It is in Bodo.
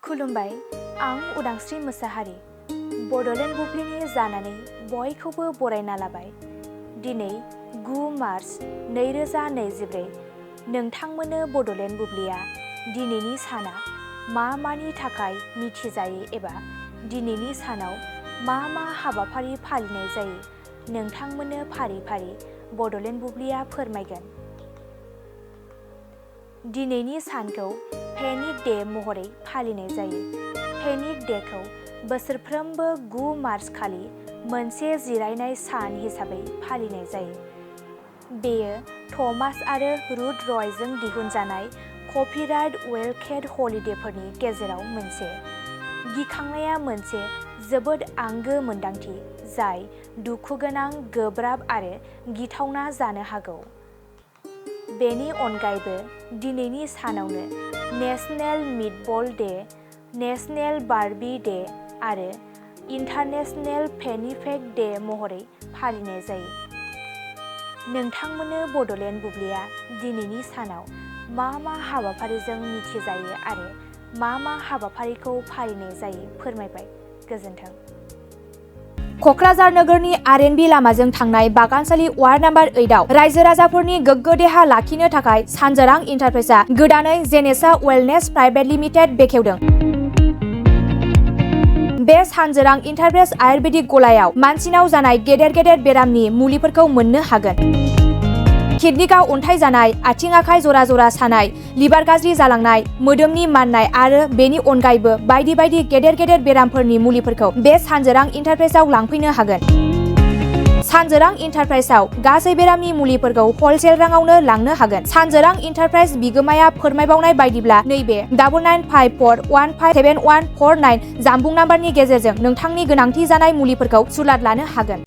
खुलुमबाय, आं उदांस्रि मोसाहारि। बड'लेण्ड बुब्लिनि जानानै बयखौबो बरायना लाबाय। दिनै 9 मार्च 2024। नोंथांमोननो बड'लेण्ड बुब्लिया दिनैनि साना मा मानि थाखाय मिथिजायो एबा दिनैनि सानाव मा मा हाबाफारि फालिनाय जायो, नोंथांमोननो फारि फारि बड'लेण्ड बुब्लिया फोरमायगोन। दिनैनि सानखौ पेनिक डे महरै फालिनाय जायो। पेनिक डेखौ बोसोरफ्रोमबो 9 मार्च खालि मोनसे जिरायनाय सान हिसाबै फालिनाय जायो। बेयो थमास आरो रुथ रयजों दिहुनजानाय कपिराइट वेलकेट हलिडेफोरनि गेजेराव मोनसे। गिखांनाया मोनसे जोबोद आंगो मोन्दांथि जाय दुखुगोनां, गोब्राब आरो गिथावना जानो हागौ। बेनि अनगायैबो दिनैनि सानावनो national meatball day, national Barbie day आरो इन्टारनेशनेल पेनिफेक डे महरै फालिनाय जायो। नोंथांमोननो बड'लेण्ड बुब्लिया दिनैनि सानाव मा मा हाबाफारिजों मिथिजायो आरो मा मा हाबाफारिखौ फालिनाय जायो फोरमायबाय। गोजोन्थों। क'क्राझार नोगोरनि आर.एन.बी लामाजों थांनाय बागानसालि वार्ड नाम्बार 8 आव रायजो राजाफोरनि गोग्गो देहा लाखिनो थाखाय सानजोरां इन्टारप्राइजआ गोदानै जेनेसा वेलनेस प्राइभेट लिमिटेड बेखेवदों। बे सानजोरां इन्टारप्राइज आयुर्वेदिक गलायाव मानसिनाव जानाय गेदेर गेदेर बेरामनि मुलिफोरखौ मोननो हागोन। किडनिकआव अन्थाइ जानाय, आथिं आखाइ जरा जरा सानाय, लिभार गाज्रि जालांनाय, मोदोमनि माननाय आरो बेनि अनगायैबो बायदि बायदि गेदेर गेदेर बेरामफोरनि मुलिफोरखौ बे सानजोरां इन्टारप्राइजआव लांफैनो हागोन। सानजोरां इन्टारप्राइजआव गासै बेरामनि मुलिफोरखौ हलसेल राङावनो लांनो हागोन। सानजोरां इन्टारप्राइज बिगोमाया फोरमायबावनाय बायदिब्ला नैबे 9954157149 जानबुं नाम्बारनि गेजेरजों नोंथांनि गोनांथि जानाय मुलिफोरखौ सुलाद लानो हागोन।